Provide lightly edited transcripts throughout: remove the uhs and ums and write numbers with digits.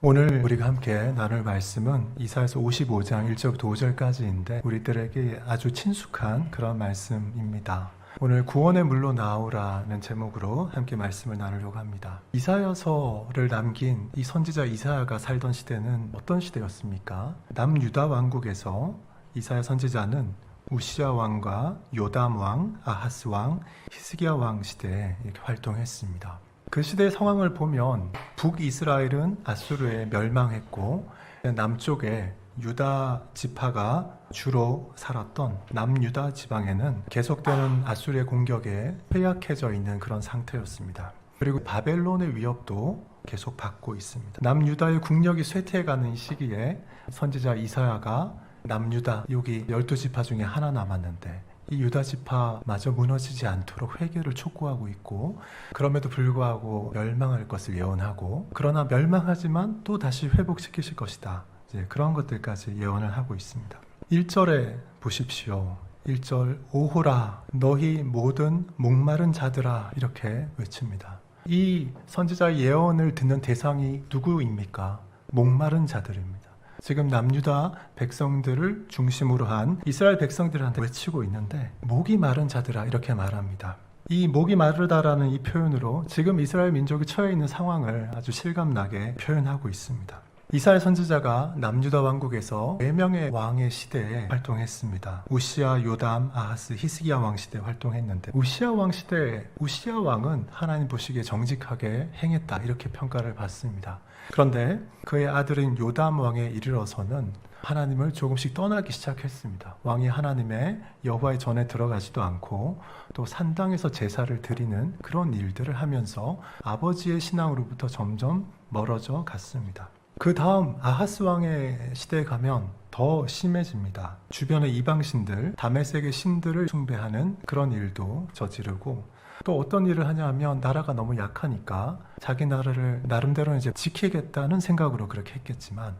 오늘 우리가 함께 나눌 말씀은 이사야서 55장 1절부터 5절까지인데 우리들에게 아주 친숙한 그런 말씀입니다. 오늘 구원의 물로 나오라는 제목으로 함께 말씀을 나누려고 합니다. 이사야서를 남긴 이 선지자 이사야가 살던 시대는 어떤 시대였습니까? 남유다 왕국에서 이사야 선지자는 우시야 왕과 요담 왕, 아하스 왕, 히스기야 왕 시대에 이렇게 활동했습니다. 그 시대의 상황을 보면 북이스라엘은 아수르에 멸망했고 남쪽에 유다 지파가 주로 살았던 남유다 지방에는 계속되는 아수르의 공격에 패약해져 있는 그런 상태였습니다. 그리고 바벨론의 위협도 계속 받고 있습니다. 남유다의 국력이 쇠퇴해가는 시기에 선지자 이사야가 남유다, 여기 12지파 중에 하나 남았는데 이 유다 지파마저 무너지지 않도록 회개를 촉구하고 있고, 그럼에도 불구하고 멸망할 것을 예언하고, 그러나 멸망하지만 또 다시 회복시키실 것이다, 이제 그런 것들까지 예언을 하고 있습니다. 1절에 보십시오. 1절 오호라 너희 모든 목마른 자들아, 이렇게 외칩니다. 이 선지자의 예언을 듣는 대상이 누구입니까? 목마른 자들입니다. 지금 남유다 백성들을 중심으로 한 이스라엘 백성들한테 외치고 있는데 목이 마른 자들아, 이렇게 말합니다. 이 목이 마르다라는 이 표현으로 지금 이스라엘 민족이 처해 있는 상황을 아주 실감나게 표현하고 있습니다. 이사야 선지자가 남유다 왕국에서 4명의 왕의 시대에 활동했습니다. 우시야, 요담, 아하스, 히스기야 왕 시대에 활동했는데, 우시야 왕 시대에 우시야 왕은 하나님 보시기에 정직하게 행했다, 이렇게 평가를 받습니다. 그런데 그의 아들인 요담 왕에 이르러서는 하나님을 조금씩 떠나기 시작했습니다. 왕이 하나님의 여호와의 전에 들어가지도 않고 또 산당에서 제사를 드리는 그런 일들을 하면서 아버지의 신앙으로부터 점점 멀어져 갔습니다. 그 다음 아하스 왕의 시대에 가면 더 심해집니다. 주변의 이방신들, 다메섹의 신들을 숭배하는 그런 일도 저지르고, 또 어떤 일을 하냐 하면 나라가 너무 약하니까 자기 나라를 나름대로 이제 지키겠다는 생각으로 그렇게 했겠지만,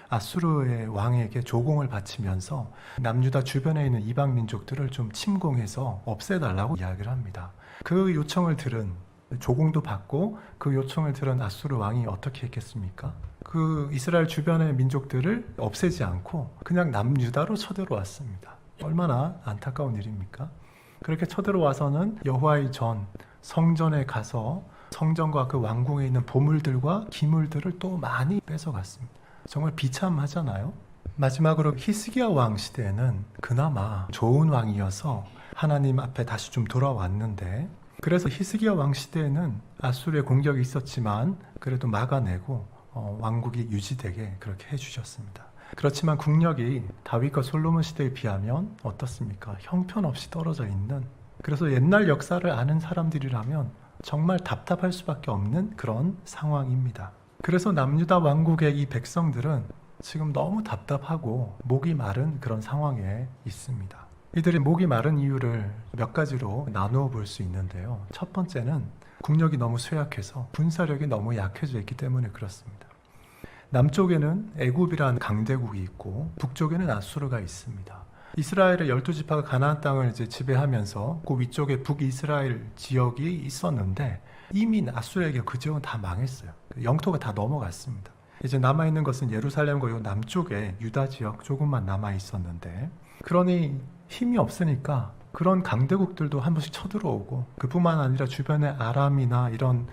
아수르의 왕에게 조공을 바치면서 남유다 주변에 있는 이방 민족들을 좀 침공해서 없애달라고 이야기를 합니다. 그 요청을 들은, 조공도 받고 그 요청을 들은 아수르 왕이 어떻게 했겠습니까? 그 이스라엘 주변의 민족들을 없애지 않고 그냥 남유다로 쳐들어왔습니다. 얼마나 안타까운 일입니까? 그렇게 쳐들어와서는 여호와의 전, 성전에 가서 성전과 그 왕궁에 있는 보물들과 기물들을 또 많이 뺏어갔습니다. 정말 비참하잖아요. 마지막으로 히스기야 왕 시대에는 그나마 좋은 왕이어서 하나님 앞에 다시 좀 돌아왔는데, 그래서 히스기야 왕 시대에는 아수르의 공격이 있었지만 그래도 막아내고 왕국이 유지되게 그렇게 해주셨습니다. 그렇지만 국력이 다윗과 솔로몬 시대에 비하면 어떻습니까? 형편없이 떨어져 있는, 그래서 옛날 역사를 아는 사람들이라면 정말 답답할 수밖에 없는 그런 상황입니다. 그래서 남유다 왕국의 이 백성들은 지금 너무 답답하고 목이 마른 그런 상황에 있습니다. 이들이 목이 마른 이유를 몇 가지로 나누어 볼 수 있는데요. 첫 번째는 국력이 너무 쇠약해서 군사력이 너무 약해져 있기 때문에 그렇습니다. 남쪽에는 애굽이라는 강대국이 있고 북쪽에는 아수르가 있습니다. 이스라엘의 12지파가 가나안 땅을 이제 지배하면서 그 위쪽에 북이스라엘 지역이 있었는데 이미 아수르에게 그 지역은 다 망했어요. 영토가 다 넘어갔습니다. 이제 남아있는 것은 예루살렘과 이 남쪽에 유다 지역 조금만 남아있었는데, 그러니 힘이 없으니까 그런 강대국들도 한 번씩 쳐들어오고, 그뿐만 아니라 주변의 아람이나 이런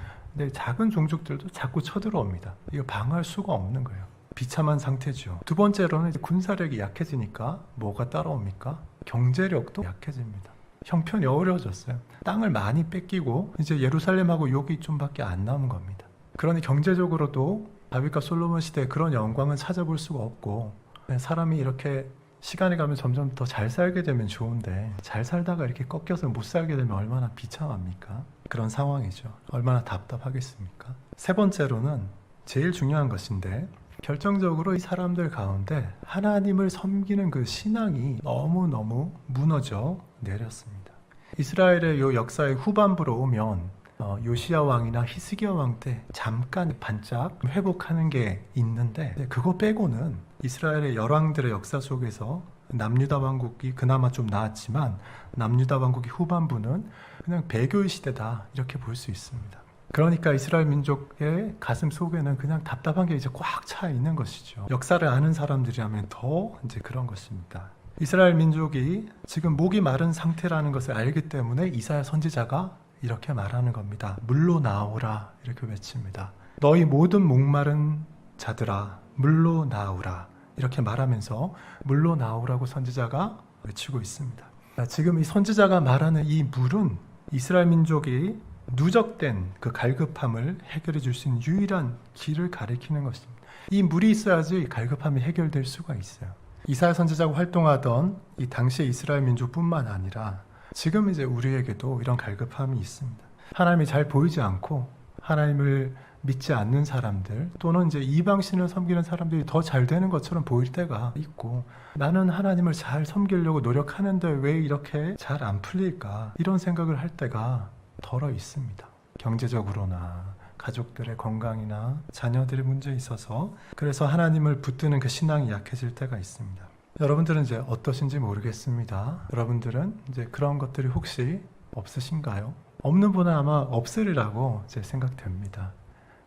작은 종족들도 자꾸 쳐들어옵니다. 이거 방어할 수가 없는 거예요. 비참한 상태죠. 두 번째로는 이제 군사력이 약해지니까 뭐가 따라옵니까? 경제력도 약해집니다. 형편이 어려워졌어요. 땅을 많이 뺏기고 이제 예루살렘하고 여기 좀밖에 안 남은 겁니다. 그러니 경제적으로도 다윗과 솔로몬 시대에 그런 영광은 찾아볼 수가 없고, 사람이 이렇게 시간이 가면 점점 더 잘 살게 되면 좋은데 잘 살다가 이렇게 꺾여서 못 살게 되면 얼마나 비참합니까? 그런 상황이죠. 얼마나 답답하겠습니까? 세 번째로는 제일 중요한 것인데, 결정적으로 이 사람들 가운데 하나님을 섬기는 그 신앙이 너무너무 무너져 내렸습니다. 이스라엘의 요 역사의 후반부로 오면 요시야 왕이나 히스기야 왕 때 잠깐 반짝 회복하는 게 있는데, 그거 빼고는 이스라엘의 열왕들의 역사 속에서 남유다 왕국이 그나마 좀 나았지만 남유다 왕국의 후반부는 그냥 배교의 시대다, 이렇게 볼 수 있습니다. 그러니까 이스라엘 민족의 가슴 속에는 그냥 답답한 게 이제 꽉 차 있는 것이죠. 역사를 아는 사람들이라면 더 이제 그런 것입니다. 이스라엘 민족이 지금 목이 마른 상태라는 것을 알기 때문에 이사야 선지자가 이렇게 말하는 겁니다. 물로 나오라 이렇게 외칩니다. 너희 모든 목마른 자들아 물로 나오라 이렇게 말하면서 물로 나오라고 선지자가 외치고 있습니다. 지금 이 선지자가 말하는 이 물은 이스라엘 민족이 누적된 그 갈급함을 해결해 줄 수 있는 유일한 길을 가리키는 것입니다. 이 물이 있어야지 갈급함이 해결될 수가 있어요. 이사야 선지자가 활동하던 이 당시의 이스라엘 민족뿐만 아니라 지금 이제 우리에게도 이런 갈급함이 있습니다. 하나님이 잘 보이지 않고 하나님을 믿지 않는 사람들 또는 이제 이방신을 섬기는 사람들이 더 잘 되는 것처럼 보일 때가 있고 나는 하나님을 잘 섬기려고 노력하는데 왜 이렇게 잘 안 풀릴까 이런 생각을 할 때가 덜어 있습니다. 경제적으로나 가족들의 건강이나 자녀들의 문제에 있어서 그래서 하나님을 붙드는 그 신앙이 약해질 때가 있습니다. 여러분들은 이제 어떠신지 모르겠습니다. 여러분들은 이제 그런 것들이 혹시 없으신가요? 없는 분은 아마 없으리라고 제 생각됩니다.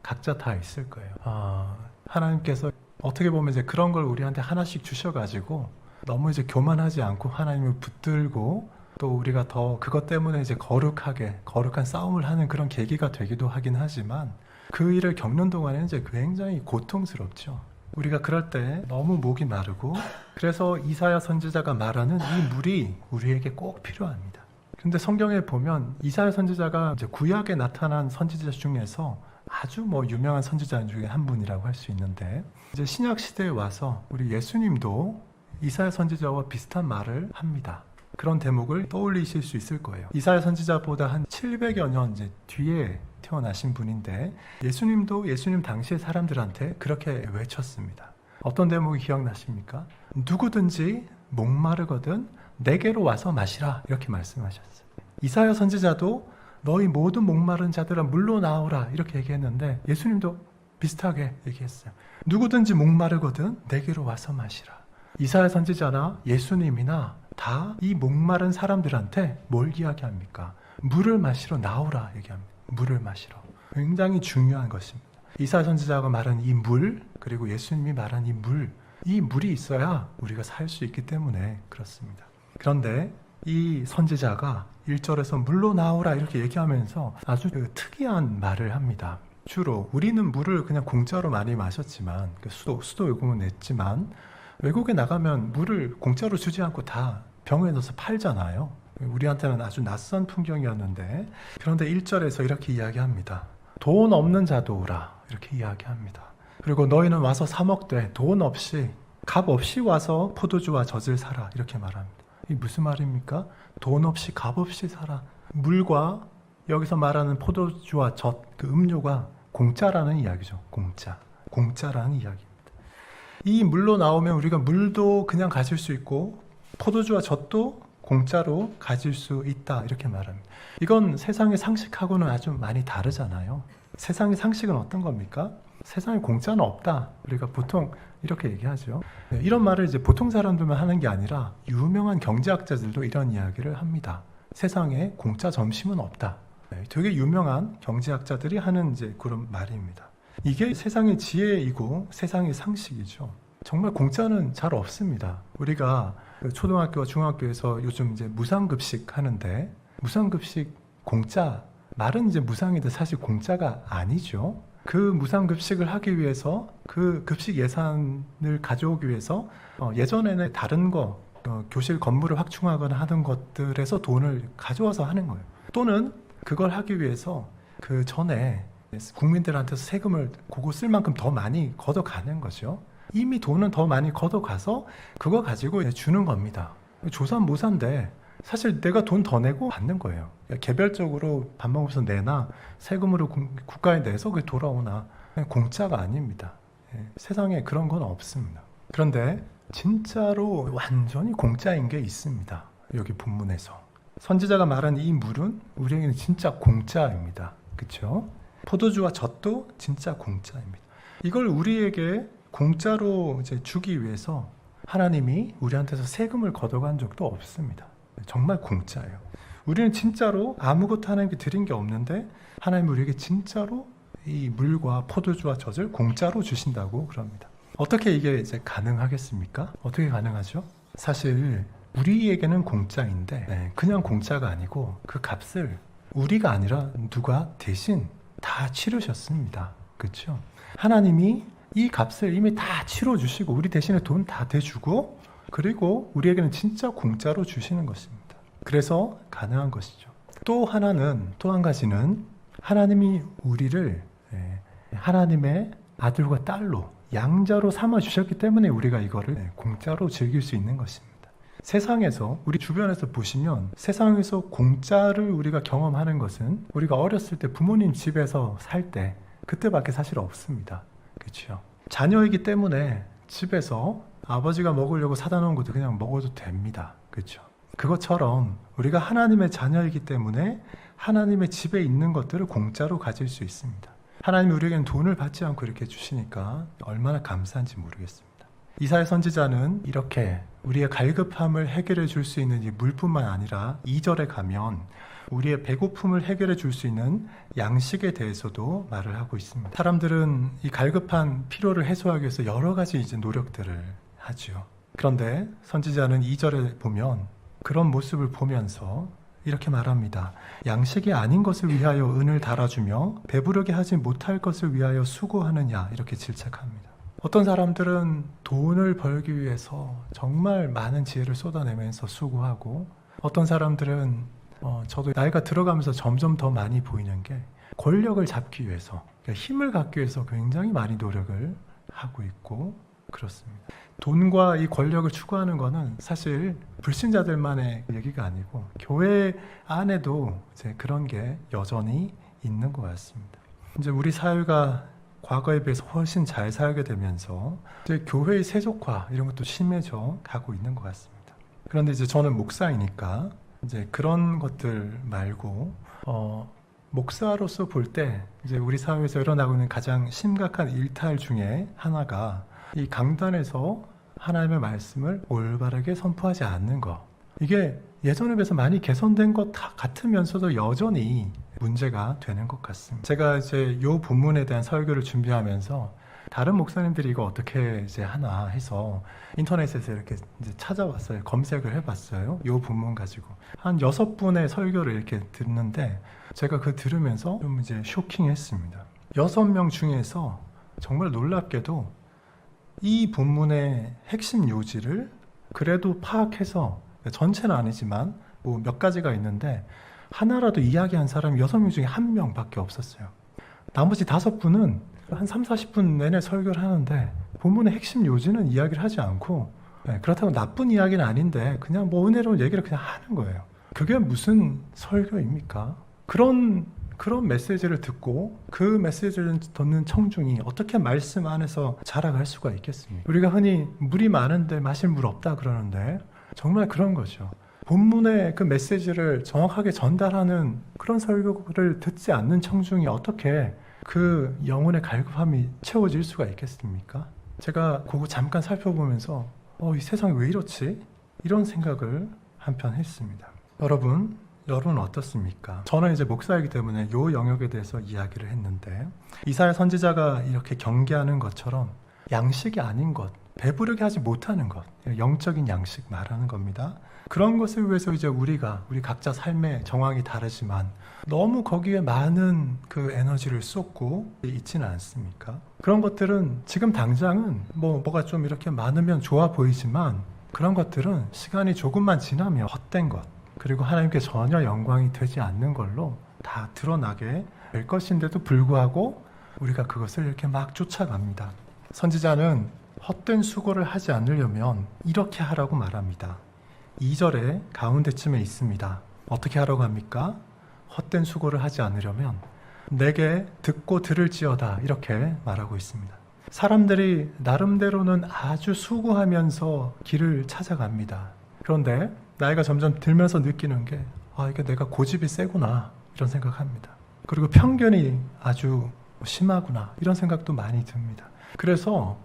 각자 다 있을 거예요. 하나님께서 어떻게 보면 이제 그런 걸 우리한테 하나씩 주셔가지고 너무 이제 교만하지 않고 하나님을 붙들고 또 우리가 더 그것 때문에 이제 거룩한 싸움을 하는 그런 계기가 되기도 하긴 하지만 그 일을 겪는 동안에는 이제 굉장히 고통스럽죠. 우리가 그럴 때 너무 목이 마르고 그래서 이사야 선지자가 말하는 이 물이 우리에게 꼭 필요합니다. 근데 성경에 보면 이사야 선지자가 이제 구약에 나타난 선지자 중에서 아주 유명한 선지자 중에 한 분이라고 할 수 있는데 이제 신약 시대에 와서 우리 예수님도 이사야 선지자와 비슷한 말을 합니다. 그런 대목을 떠올리실 수 있을 거예요. 이사야 선지자보다 한 700여 년 이제 뒤에 태어나신 분인데 예수님도 예수님 당시의 사람들한테 그렇게 외쳤습니다. 어떤 대목이 기억나십니까? 누구든지 목마르거든 내게로 와서 마시라 이렇게 말씀하셨어요. 이사야 선지자도 너희 모든 목마른 자들아 물로 나오라 이렇게 얘기했는데 예수님도 비슷하게 얘기했어요. 누구든지 목마르거든 내게로 와서 마시라. 이사야 선지자나 예수님이나 다 이 목마른 사람들한테 뭘 이야기합니까? 물을 마시러 나오라 얘기합니다. 물을 마시러. 굉장히 중요한 것입니다. 이사야 선지자가 말한 이 물, 그리고 예수님이 말한 이 물이 있어야 우리가 살 수 있기 때문에 그렇습니다. 그런데 이 선지자가 1절에서 물로 나오라 이렇게 얘기하면서 아주 특이한 말을 합니다. 주로 우리는 물을 그냥 공짜로 많이 마셨지만 수도 요금은 냈지만 외국에 나가면 물을 공짜로 주지 않고 다 병에 넣어서 팔잖아요. 우리한테는 아주 낯선 풍경이었는데 그런데 1절에서 이렇게 이야기합니다. 돈 없는 자도 오라 이렇게 이야기합니다. 그리고 너희는 와서 사 먹되 돈 없이 값 없이 와서 포도주와 젖을 사라 이렇게 말합니다. 이게 무슨 말입니까? 돈 없이 값 없이 사라. 물과 여기서 말하는 포도주와 젖, 그 음료가 공짜라는 이야기죠. 공짜라는 이야기입니다. 이 물로 나오면 우리가 물도 그냥 가질 수 있고 포도주와 젖도 공짜로 가질 수 있다 이렇게 말합니다. 이건 세상의 상식하고는 아주 많이 다르잖아요. 세상의 상식은 어떤 겁니까? 세상에 공짜는 없다. 우리가 보통 이렇게 얘기하죠. 이런 말을 이제 보통 사람들만 하는 게 아니라 유명한 경제학자들도 이런 이야기를 합니다. 세상에 공짜 점심은 없다. 되게 유명한 경제학자들이 하는 이제 그런 말입니다. 이게 세상의 지혜이고 세상의 상식이죠. 정말 공짜는 잘 없습니다. 우리가 초등학교와 중학교에서 요즘 이제 무상급식 하는데 무상급식 공짜 말은 이제 무상인데 사실 공짜가 아니죠. 그 무상급식을 하기 위해서 그 급식 예산을 가져오기 위해서 예전에는 다른 교실 건물을 확충하거나 하는 것들에서 돈을 가져와서 하는 거예요. 또는 그걸 하기 위해서 그 전에 국민들한테서 세금을 그거 쓸 만큼 더 많이 걷어가는 거죠. 이미 돈은 더 많이 걷어가서 그거 가지고 주는 겁니다. 조삼모사인데 사실 내가 돈 더 내고 받는 거예요. 개별적으로 밥 먹으면서 내나 세금으로 국가에 내서 그게 돌아오나 공짜가 아닙니다. 세상에 그런 건 없습니다. 그런데 진짜로 완전히 공짜인 게 있습니다. 여기 본문에서 선지자가 말한 이 물은 우리에게는 진짜 공짜입니다. 그렇죠? 포도주와 젖도 진짜 공짜입니다. 이걸 우리에게 공짜로 이제 주기 위해서 하나님이 우리한테서 세금을 걷어간 적도 없습니다. 정말 공짜예요. 우리는 진짜로 아무것도 하나님께 드린 게 없는데 하나님 우리에게 진짜로 이 물과 포도주와 젖을 공짜로 주신다고 그럽니다. 어떻게 이게 이제 가능하겠습니까? 어떻게 가능하죠? 사실 우리에게는 공짜인데 그냥 공짜가 아니고 그 값을 우리가 아니라 누가 대신 다 치르셨습니다. 그렇죠? 하나님이 이 값을 이미 다 치러주시고 우리 대신에 돈 다 대주고 그리고 우리에게는 진짜 공짜로 주시는 것입니다. 그래서 가능한 것이죠. 또 한 가지는 하나님이 우리를 하나님의 아들과 딸로 양자로 삼아 주셨기 때문에 우리가 이거를 공짜로 즐길 수 있는 것입니다. 세상에서 우리 주변에서 보시면 세상에서 공짜를 우리가 경험하는 것은 우리가 어렸을 때 부모님 집에서 살 때 그때밖에 사실 없습니다. 그렇죠? 자녀이기 때문에 집에서 아버지가 먹으려고 사다 놓은 것도 그냥 먹어도 됩니다. 그렇죠? 그것처럼 우리가 하나님의 자녀이기 때문에 하나님의 집에 있는 것들을 공짜로 가질 수 있습니다. 하나님이 우리에게는 돈을 받지 않고 이렇게 주시니까 얼마나 감사한지 모르겠습니다. 이사야 선지자는 이렇게 우리의 갈급함을 해결해 줄 수 있는 이 물뿐만 아니라 2절에 가면 우리의 배고픔을 해결해 줄 수 있는 양식에 대해서도 말을 하고 있습니다. 사람들은 이 갈급한 피로를 해소하기 위해서 여러 가지 이제 노력들을 하죠. 그런데 선지자는 2절에 보면 그런 모습을 보면서 이렇게 말합니다. 양식이 아닌 것을 위하여 은을 달아주며 배부르게 하지 못할 것을 위하여 수고하느냐 이렇게 질책합니다. 어떤 사람들은 돈을 벌기 위해서 정말 많은 지혜를 쏟아내면서 수고하고 어떤 사람들은 저도 나이가 들어가면서 점점 더 많이 보이는 게 권력을 잡기 위해서 그러니까 힘을 갖기 위해서 굉장히 많이 노력을 하고 있고 그렇습니다. 돈과 이 권력을 추구하는 것은 사실 불신자들만의 얘기가 아니고 교회 안에도 이제 그런 게 여전히 있는 것 같습니다. 이제 우리 사회가 과거에 비해서 훨씬 잘 살게 되면서 이제 교회의 세속화 이런 것도 심해져 가고 있는 것 같습니다. 그런데 이제 저는 목사이니까 이제 그런 것들 말고 목사로서 볼 때 이제 우리 사회에서 일어나고 있는 가장 심각한 일탈 중에 하나가 이 강단에서 하나님의 말씀을 올바르게 선포하지 않는 것. 이게 예전에 비해서 많이 개선된 것 같으면서도 여전히 문제가 되는 것 같습니다. 제가 이제 이 본문에 대한 설교를 준비하면서 다른 목사님들이 이거 어떻게 이제 하나 해서 인터넷에서 이렇게 이제 찾아봤어요. 검색을 해봤어요. 이 본문 가지고 한 6분의 설교를 이렇게 듣는데 제가 그 들으면서 좀 이제 쇼킹했습니다. 6명 중에서 정말 놀랍게도 이 본문의 핵심 요지를 그래도 파악해서 전체는 아니지만 뭐 몇 가지가 있는데 하나라도 이야기한 사람이 6명 중에 1명밖에 없었어요. 나머지 5분은 한 3, 40분 내내 설교를 하는데 본문의 핵심 요지는 이야기를 하지 않고 그렇다고 나쁜 이야기는 아닌데 그냥 뭐 은혜로운 얘기를 그냥 하는 거예요. 그게 무슨 설교입니까? 그런 메시지를 듣고 그 메시지를 듣는 청중이 어떻게 말씀 안에서 자라갈 수가 있겠습니까? 우리가 흔히 물이 많은데 마실 물 없다 그러는데 정말 그런 거죠. 본문의 그 메시지를 정확하게 전달하는 그런 설교를 듣지 않는 청중이 어떻게 그 영혼의 갈급함이 채워질 수가 있겠습니까? 제가 그거 잠깐 살펴보면서 이 세상이 왜 이렇지? 이런 생각을 한편 했습니다. 여러분은 어떻습니까? 저는 이제 목사이기 때문에 이 영역에 대해서 이야기를 했는데 이사야 선지자가 이렇게 경계하는 것처럼 양식이 아닌 것, 배부르게 하지 못하는 것, 영적인 양식 말하는 겁니다. 그런 것을 위해서 이제 우리 각자 삶의 정황이 다르지만 너무 거기에 많은 그 에너지를 쏟고 있지는 않습니까? 그런 것들은 지금 당장은 뭐가 좀 이렇게 많으면 좋아 보이지만 그런 것들은 시간이 조금만 지나면 헛된 것, 그리고 하나님께 전혀 영광이 되지 않는 걸로 다 드러나게 될 것인데도 불구하고 우리가 그것을 이렇게 막 쫓아갑니다. 선지자는 헛된 수고를 하지 않으려면 이렇게 하라고 말합니다. 2절에 가운데쯤에 있습니다. 어떻게 하라고 합니까? 헛된 수고를 하지 않으려면 내게 듣고 들을지어다 이렇게 말하고 있습니다. 사람들이 나름대로는 아주 수고하면서 길을 찾아갑니다. 그런데 나이가 점점 들면서 느끼는 게 이게 내가 고집이 세구나 이런 생각합니다. 그리고 편견이 아주 심하구나 이런 생각도 많이 듭니다. 그래서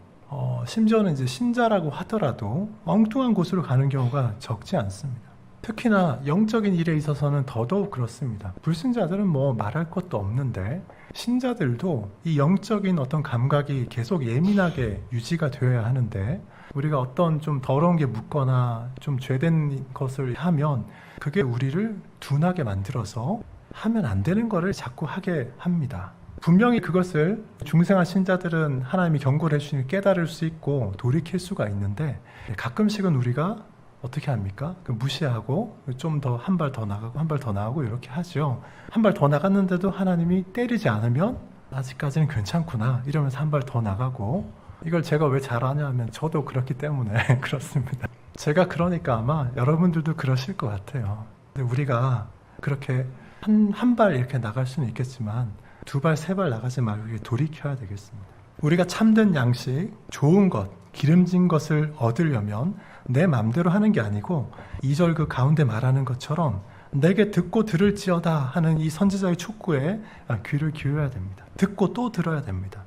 심지어는 이제 신자라고 하더라도 엉뚱한 곳으로 가는 경우가 적지 않습니다. 특히나 영적인 일에 있어서는 더더욱 그렇습니다. 불신자들은 뭐 말할 것도 없는데 신자들도 이 영적인 어떤 감각이 계속 예민하게 유지가 되어야 하는데 우리가 어떤 좀 더러운 게 묻거나 좀 죄된 것을 하면 그게 우리를 둔하게 만들어서 하면 안 되는 거를 자꾸 하게 합니다. 분명히 그것을 중생한 신자들은 하나님이 경고를 해주시니 깨달을 수 있고 돌이킬 수가 있는데 가끔씩은 우리가 어떻게 합니까? 무시하고 좀 더 한 발 더 나가고 한 발 더 나가고 이렇게 하죠. 한 발 더 나갔는데도 하나님이 때리지 않으면 아직까지는 괜찮구나 이러면서 한 발 더 나가고 이걸 제가 왜 잘하냐 하면 저도 그렇기 때문에 그렇습니다. 제가 그러니까 아마 여러분들도 그러실 것 같아요. 근데 우리가 그렇게 한 발 이렇게 나갈 수는 있겠지만 두 발, 세 발 나가지 말고 돌이켜야 되겠습니다. 우리가 참된 양식, 좋은 것, 기름진 것을 얻으려면 내 맘대로 하는 게 아니고 2절 그 가운데 말하는 것처럼 내게 듣고 들을지어다 하는 이 선지자의 촉구에 귀를 기울여야 됩니다. 듣고 또 들어야 됩니다.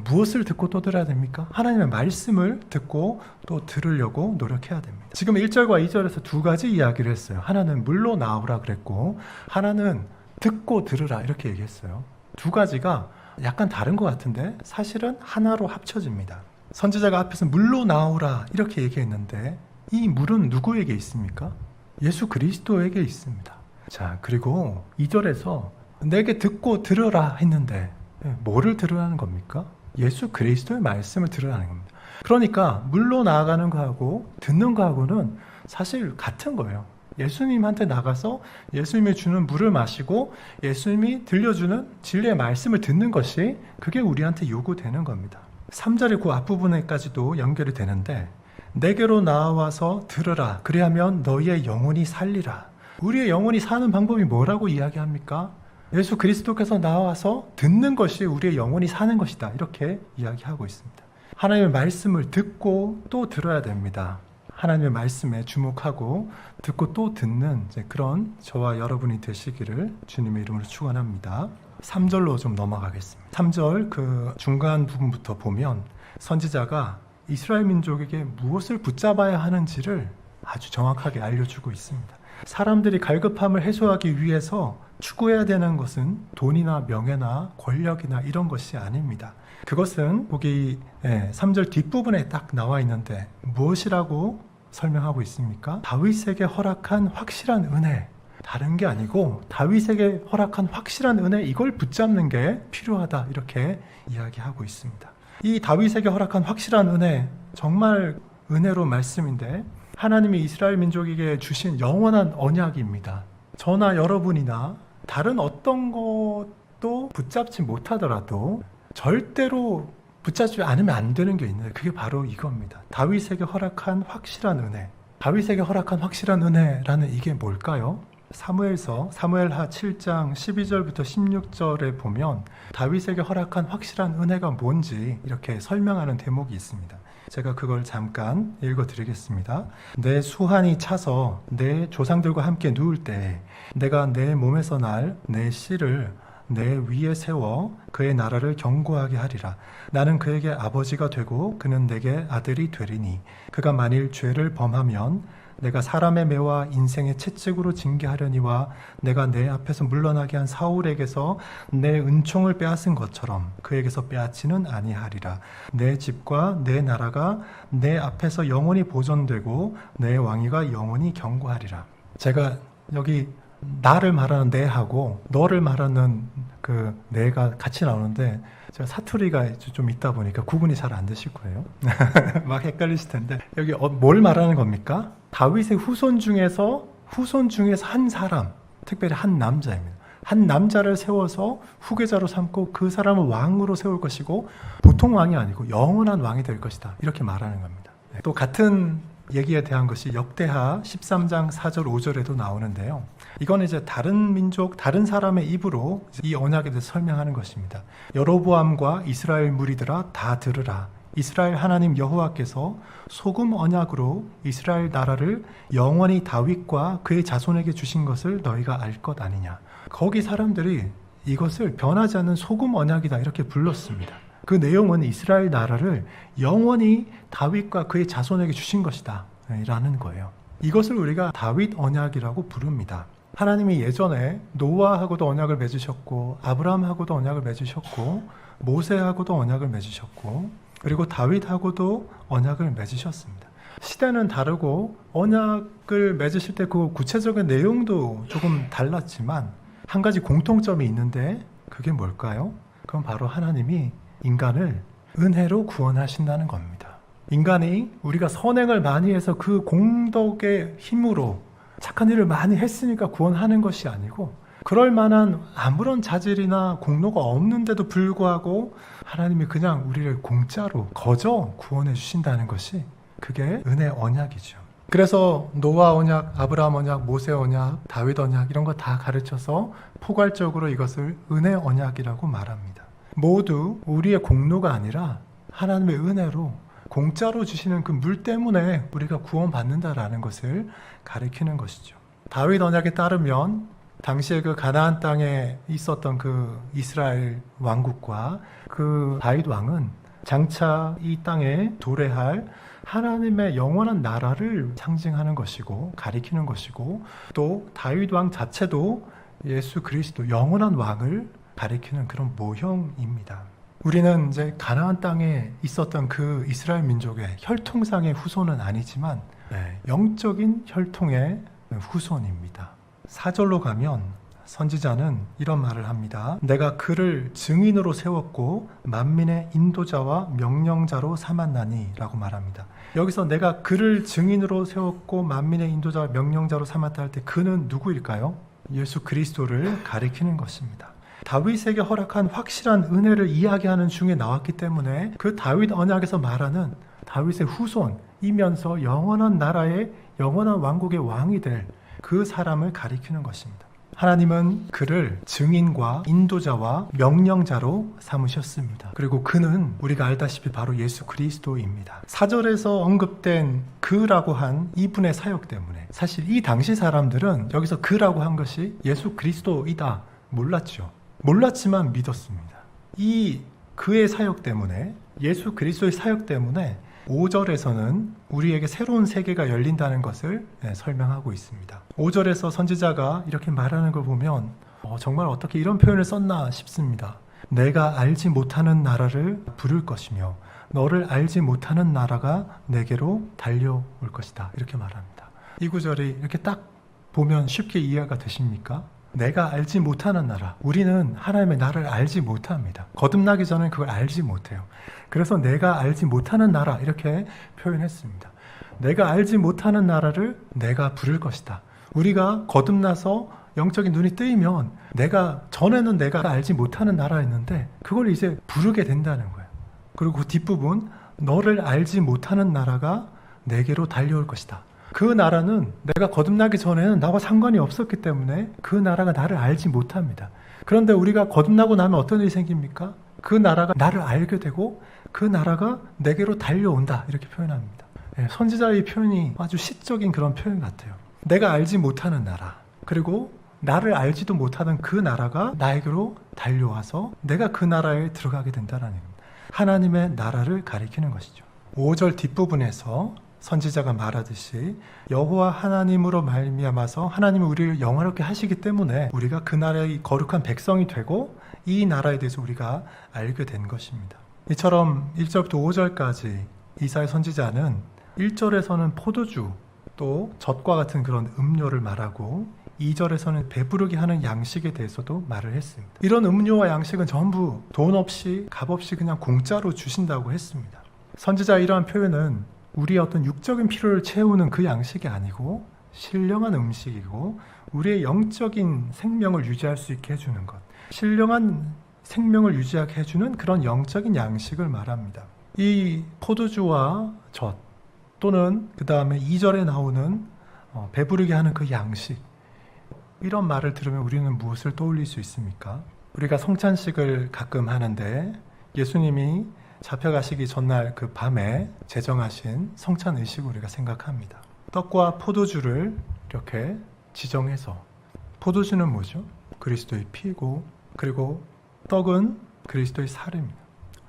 무엇을 듣고 또 들어야 됩니까? 하나님의 말씀을 듣고 또 들으려고 노력해야 됩니다. 지금 1절과 2절에서 두 가지 이야기를 했어요. 하나는 물로 나오라 그랬고 하나는 듣고 들으라 이렇게 얘기했어요. 두 가지가 약간 다른 것 같은데 사실은 하나로 합쳐집니다. 선지자가 앞에서 물로 나오라 이렇게 얘기했는데 이 물은 누구에게 있습니까? 예수 그리스도에게 있습니다. 자, 그리고 2절에서 내게 듣고 들으라 했는데 뭐를 들으라는 겁니까? 예수 그리스도의 말씀을 들으라는 겁니다. 그러니까 물로 나아가는 거하고 듣는 거하고는 사실 같은 거예요. 예수님한테 나가서 예수님이 주는 물을 마시고 예수님이 들려주는 진리의 말씀을 듣는 것이 그게 우리한테 요구되는 겁니다. 3절의 그 앞부분에까지도 연결이 되는데 내게로 나와서 들으라 그리하면 너희의 영혼이 살리라. 우리의 영혼이 사는 방법이 뭐라고 이야기합니까? 예수 그리스도께서 나와서 듣는 것이 우리의 영혼이 사는 것이다 이렇게 이야기하고 있습니다. 하나님의 말씀을 듣고 또 들어야 됩니다. 하나님의 말씀에 주목하고 듣고 또 듣는 그런 저와 여러분이 되시기를 주님의 이름으로 축원합니다. 3절로 좀 넘어가겠습니다. 3절 그 중간 부분부터 보면 선지자가 이스라엘 민족에게 무엇을 붙잡아야 하는지를 아주 정확하게 알려주고 있습니다. 사람들이 갈급함을 해소하기 위해서 추구해야 되는 것은 돈이나 명예나 권력이나 이런 것이 아닙니다. 그것은 거기 3절 뒷부분에 딱 나와 있는데 무엇이라고 설명하고 있습니까? 다윗에게 허락한 확실한 은혜, 다른 게 아니고 다윗에게 허락한 확실한 은혜 이걸 붙잡는 게 필요하다 이렇게 이야기하고 있습니다. 이 다윗에게 허락한 확실한 은혜 정말 은혜로운 말씀인데 하나님이 이스라엘 민족에게 주신 영원한 언약입니다. 저나 여러분이나 다른 어떤 것도 붙잡지 못하더라도 절대로 붙잡지 않으면 안 되는 게 있는데 그게 바로 이겁니다. 다윗에게 허락한 확실한 은혜. 다윗에게 허락한 확실한 은혜라는 이게 뭘까요? 사무엘하 7장 12절부터 16절에 보면 다윗에게 허락한 확실한 은혜가 뭔지 이렇게 설명하는 대목이 있습니다. 제가 그걸 잠깐 읽어드리겠습니다. 내 수한이 차서 내 조상들과 함께 누울 때 내가 내 몸에서 날 내 씨를 내 위에 세워 그의 나라를 견고하게 하리라. 나는 그에게 아버지가 되고 그는 내게 아들이 되리니 그가 만일 죄를 범하면 내가 사람의 매와 인생의 채찍으로 징계하려니와 내가 내 앞에서 물러나게 한 사울에게서 내 은총을 빼앗은 것처럼 그에게서 빼앗지는 아니하리라. 내 집과 내 나라가 내 앞에서 영원히 보존되고 내 왕위가 영원히 견고하리라. 제가 여기 나를 말하는 내하고 너를 말하는 그 내가 같이 나오는데 제가 사투리가 좀 있다 보니까 구분이 잘 안 되실 거예요. 막 헷갈리실 텐데 여기 뭘 말하는 겁니까? 다윗의 후손 중에서 한 사람, 특별히 한 남자입니다. 한 남자를 세워서 후계자로 삼고 그 사람을 왕으로 세울 것이고 보통 왕이 아니고 영원한 왕이 될 것이다. 이렇게 말하는 겁니다. 또 같은 얘기에 대한 것이 역대하 13장 4절 5절에도 나오는데요. 이건 이제 다른 민족, 다른 사람의 입으로 이 언약에 대해서 설명하는 것입니다. 여로보암과 이스라엘 무리들아 다 들으라. 이스라엘 하나님 여호와께서 소금 언약으로 이스라엘 나라를 영원히 다윗과 그의 자손에게 주신 것을 너희가 알 것 아니냐. 거기 사람들이 이것을 변하지 않는 소금 언약이다 이렇게 불렀습니다. 그 내용은 이스라엘 나라를 영원히 다윗과 그의 자손에게 주신 것이다 라는 거예요. 이것을 우리가 다윗 언약이라고 부릅니다. 하나님이 예전에 노아하고도 언약을 맺으셨고 아브라함하고도 언약을 맺으셨고 모세하고도 언약을 맺으셨고 그리고 다윗하고도 언약을 맺으셨습니다. 시대는 다르고 언약을 맺으실 때 그 구체적인 내용도 조금 달랐지만 한 가지 공통점이 있는데 그게 뭘까요? 그건 바로 하나님이 인간을 은혜로 구원하신다는 겁니다. 인간이 우리가 선행을 많이 해서 그 공덕의 힘으로 착한 일을 많이 했으니까 구원하는 것이 아니고 그럴 만한 아무런 자질이나 공로가 없는데도 불구하고 하나님이 그냥 우리를 공짜로 거저 구원해 주신다는 것이 그게 은혜 언약이죠. 그래서 노아 언약, 아브라함 언약, 모세 언약, 다윗 언약 이런 거 다 가르쳐서 포괄적으로 이것을 은혜 언약이라고 말합니다. 모두 우리의 공로가 아니라 하나님의 은혜로 공짜로 주시는 그 물 때문에 우리가 구원받는다라는 것을 가리키는 것이죠. 다윗 언약에 따르면 당시에 그 가나안 땅에 있었던 그 이스라엘 왕국과 그 다윗 왕은 장차 이 땅에 도래할 하나님의 영원한 나라를 상징하는 것이고 가리키는 것이고 또 다윗 왕 자체도 예수 그리스도 영원한 왕을 가리키는 그런 모형입니다. 우리는 이제 가나안 땅에 있었던 그 이스라엘 민족의 혈통상의 후손은 아니지만 영적인 혈통의 후손입니다. 4절로 가면 선지자는 이런 말을 합니다. 내가 그를 증인으로 세웠고 만민의 인도자와 명령자로 삼았나니 라고 말합니다. 여기서 내가 그를 증인으로 세웠고 만민의 인도자와 명령자로 삼았다 할 때 그는 누구일까요? 예수 그리스도를 가리키는 것입니다. 다윗에게 허락한 확실한 은혜를 이야기하는 중에 나왔기 때문에 그 다윗 언약에서 말하는 다윗의 후손이면서 영원한 나라의 영원한 왕국의 왕이 될 그 사람을 가리키는 것입니다. 하나님은 그를 증인과 인도자와 명령자로 삼으셨습니다. 그리고 그는 우리가 알다시피 바로 예수 그리스도입니다. 4절에서 언급된 그라고 한 이분의 사역 때문에 사실 이 당시 사람들은 여기서 그라고 한 것이 예수 그리스도이다 몰랐죠. 몰랐지만 믿었습니다. 이 그의 사역 때문에 예수 그리스도의 사역 때문에 5절에서는 우리에게 새로운 세계가 열린다는 것을 설명하고 있습니다. 5절에서 선지자가 이렇게 말하는 걸 보면 정말 어떻게 이런 표현을 썼나 싶습니다. 내가 알지 못하는 나라를 부를 것이며 너를 알지 못하는 나라가 내게로 달려올 것이다. 이렇게 말합니다. 이 구절이 이렇게 딱 보면 쉽게 이해가 되십니까? 내가 알지 못하는 나라. 우리는 하나님의 나라를 알지 못합니다. 거듭나기 전에 그걸 알지 못해요. 그래서 내가 알지 못하는 나라 이렇게 표현했습니다. 내가 알지 못하는 나라를 내가 부를 것이다. 우리가 거듭나서 영적인 눈이 뜨이면 전에는 내가 알지 못하는 나라였는데 그걸 이제 부르게 된다는 거예요. 그리고 그 뒷부분 너를 알지 못하는 나라가 내게로 달려올 것이다. 그 나라는 내가 거듭나기 전에는 나와 상관이 없었기 때문에 그 나라가 나를 알지 못합니다. 그런데 우리가 거듭나고 나면 어떤 일이 생깁니까? 그 나라가 나를 알게 되고 그 나라가 내게로 달려온다 이렇게 표현합니다. 선지자의 표현이 아주 시적인 그런 표현 같아요. 내가 알지 못하는 나라 그리고 나를 알지도 못하던 그 나라가 나에게로 달려와서 내가 그 나라에 들어가게 된다는 겁니다. 하나님의 나라를 가리키는 것이죠. 5절 뒷부분에서 선지자가 말하듯이 여호와 하나님으로 말미암아서 하나님이 우리를 영화롭게 하시기 때문에 우리가 그 나라의 거룩한 백성이 되고 이 나라에 대해서 우리가 알게 된 것입니다. 이처럼 1절부터 5절까지 이사야 선지자는 1절에서는 포도주 또 젖과 같은 그런 음료를 말하고 2절에서는 배부르게 하는 양식에 대해서도 말을 했습니다. 이런 음료와 양식은 전부 돈 없이 값 없이 그냥 공짜로 주신다고 했습니다. 선지자의 이러한 표현은 우리의 어떤 육적인 필요를 채우는 그 양식이 아니고 신령한 음식이고 우리의 영적인 생명을 유지할 수 있게 해주는 것, 신령한 생명을 유지하게 해주는 그런 영적인 양식을 말합니다. 이 포도주와 젖 또는 그 다음에 2절에 나오는 배부르게 하는 그 양식, 이런 말을 들으면 우리는 무엇을 떠올릴 수 있습니까? 우리가 성찬식을 가끔 하는데 예수님이 잡혀가시기 전날 그 밤에 제정하신 성찬 의식을 우리가 생각합니다. 떡과 포도주를 이렇게 지정해서, 포도주는 뭐죠? 그리스도의 피고, 그리고 떡은 그리스도의 살입니다.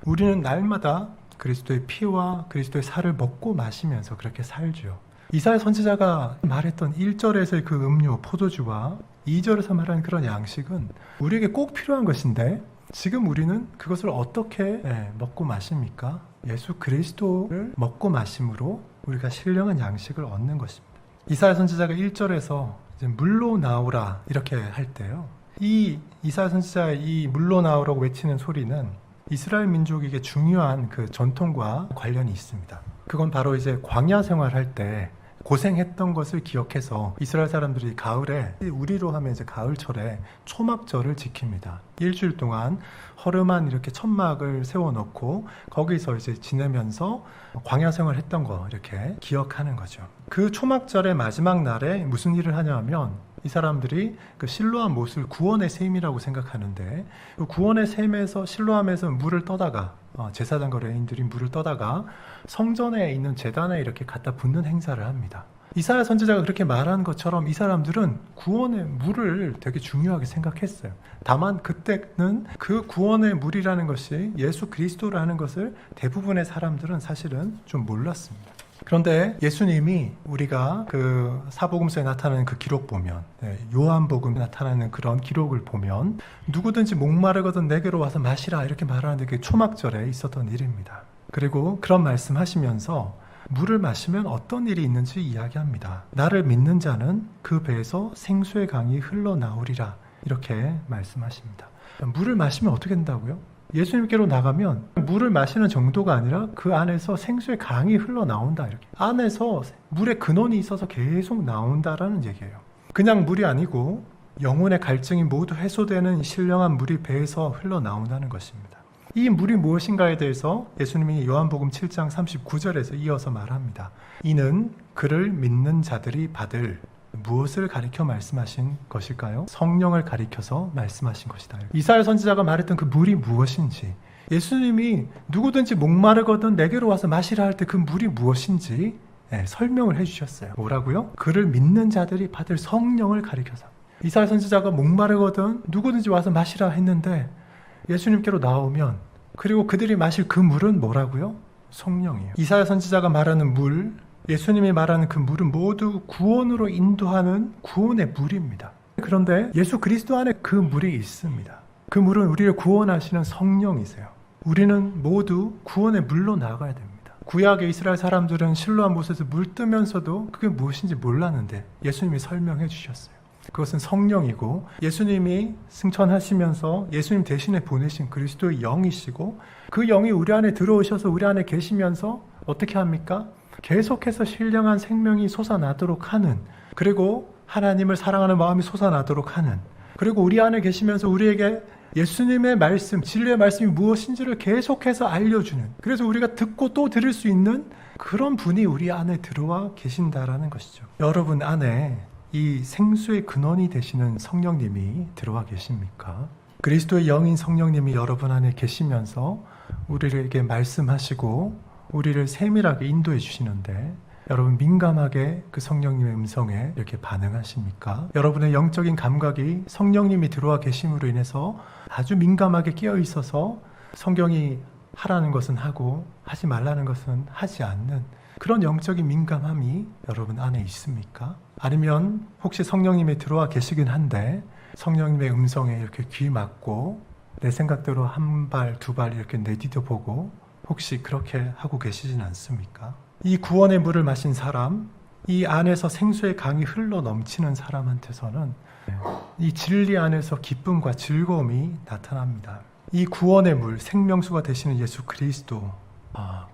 우리는 날마다 그리스도의 피와 그리스도의 살을 먹고 마시면서 그렇게 살죠. 이사야 선지자가 말했던 1절에서의 그 음료, 포도주와 2절에서 말하는 그런 양식은 우리에게 꼭 필요한 것인데 지금 우리는 그것을 어떻게 먹고 마십니까? 예수 그리스도를 먹고 마심으로 우리가 신령한 양식을 얻는 것입니다. 이사야 선지자가 1절에서 이제 물로 나오라 이렇게 할 때요. 이 이사야 선지자의 이 물로 나오라고 외치는 소리는 이스라엘 민족에게 중요한 그 전통과 관련이 있습니다. 그건 바로 이제 광야 생활할 때 고생했던 것을 기억해서 이스라엘 사람들이 가을에, 우리로 하면 이제 가을철에 초막절을 지킵니다. 일주일 동안 허름한 이렇게 천막을 세워놓고 거기서 이제 지내면서 광야 생활했던 거 이렇게 기억하는 거죠. 그 초막절의 마지막 날에 무슨 일을 하냐면 이 사람들이 그 실로암 못을 구원의 셈이라고 생각하는데 그 구원의 셈에서 실로암에서 물을 떠다가 제사장과 레위인들이 물을 떠다가 성전에 있는 제단에 이렇게 갖다 붓는 행사를 합니다. 이사야 선지자가 그렇게 말한 것처럼 이 사람들은 구원의 물을 되게 중요하게 생각했어요. 다만 그때는 그 구원의 물이라는 것이 예수 그리스도라는 것을 대부분의 사람들은 사실은 좀 몰랐습니다. 그런데 예수님이 우리가 그 사복음서에 나타나는 그 기록 보면, 요한복음에 나타나는 그런 기록을 보면 누구든지 목마르거든 내게로 와서 마시라 이렇게 말하는데 그게 초막절에 있었던 일입니다. 그리고 그런 말씀하시면서 물을 마시면 어떤 일이 있는지 이야기합니다. 나를 믿는 자는 그 배에서 생수의 강이 흘러나오리라 이렇게 말씀하십니다. 물을 마시면 어떻게 된다고요? 예수님께로 나가면 물을 마시는 정도가 아니라 그 안에서 생수의 강이 흘러나온다 이렇게. 안에서 물의 근원이 있어서 계속 나온다라는 얘기예요. 그냥 물이 아니고 영혼의 갈증이 모두 해소되는 신령한 물이 배에서 흘러나온다는 것입니다. 이 물이 무엇인가에 대해서 예수님이 요한복음 7장 39절에서 이어서 말합니다. 이는 그를 믿는 자들이 받을 무엇을 가리켜 말씀하신 것일까요? 성령을 가리켜서 말씀하신 것이다. 이사야 선지자가 말했던 그 물이 무엇인지, 예수님이 누구든지 목마르거든 내게로 와서 마시라 할 때 그 물이 무엇인지 설명을 해주셨어요. 뭐라고요? 그를 믿는 자들이 받을 성령을 가리켜서. 이사야 선지자가 목마르거든 누구든지 와서 마시라 했는데 예수님께로 나오면 그리고 그들이 마실 그 물은 뭐라고요? 성령이에요. 이사야 선지자가 말하는 물, 예수님이 말하는 그 물은 모두 구원으로 인도하는 구원의 물입니다. 그런데 예수 그리스도 안에 그 물이 있습니다. 그 물은 우리를 구원하시는 성령이세요. 우리는 모두 구원의 물로 나가야 됩니다. 구약의 이스라엘 사람들은 실로암 못에서 물 뜨면서도 그게 무엇인지 몰랐는데 예수님이 설명해 주셨어요. 그것은 성령이고 예수님이 승천하시면서 예수님 대신에 보내신 그리스도의 영이시고 그 영이 우리 안에 들어오셔서 우리 안에 계시면서 어떻게 합니까? 계속해서 신령한 생명이 솟아나도록 하는, 그리고 하나님을 사랑하는 마음이 솟아나도록 하는, 그리고 우리 안에 계시면서 우리에게 예수님의 말씀, 진리의 말씀이 무엇인지를 계속해서 알려주는, 그래서 우리가 듣고 또 들을 수 있는 그런 분이 우리 안에 들어와 계신다라는 것이죠. 여러분 안에 이 생수의 근원이 되시는 성령님이 들어와 계십니까? 그리스도의 영인 성령님이 여러분 안에 계시면서 우리에게 말씀하시고 우리를 세밀하게 인도해 주시는데 여러분 민감하게 그 성령님의 음성에 이렇게 반응하십니까? 여러분의 영적인 감각이 성령님이 들어와 계심으로 인해서 아주 민감하게 깨어 있어서 성경이 하라는 것은 하고 하지 말라는 것은 하지 않는 그런 영적인 민감함이 여러분 안에 있습니까? 아니면 혹시 성령님이 들어와 계시긴 한데 성령님의 음성에 이렇게 귀 막고 내 생각대로 한 발, 두 발 이렇게 내디뎌 보고 혹시 그렇게 하고 계시진 않습니까? 이 구원의 물을 마신 사람, 이 안에서 생수의 강이 흘러 넘치는 사람한테서는 이 진리 안에서 기쁨과 즐거움이 나타납니다. 이 구원의 물, 생명수가 되시는 예수 그리스도,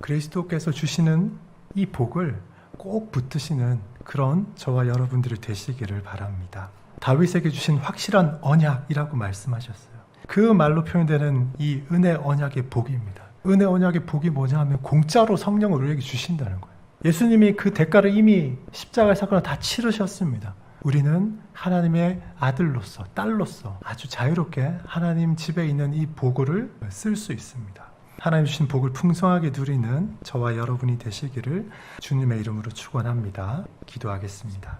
그리스도께서 주시는 이 복을 꼭 붙드시는 그런 저와 여러분들이 되시기를 바랍니다. 다윗에게 주신 확실한 언약이라고 말씀하셨어요. 그 말로 표현되는 이 은혜 언약의 복입니다. 은혜 언약의 복이 뭐냐 하면 공짜로 성령을 우리에게 주신다는 거예요. 예수님이 그 대가를 이미 십자가의 사건을 다 치르셨습니다. 우리는 하나님의 아들로서, 딸로서 아주 자유롭게 하나님 집에 있는 이 복을 쓸 수 있습니다. 하나님 주신 복을 풍성하게 누리는 저와 여러분이 되시기를 주님의 이름으로 축원합니다. 기도하겠습니다.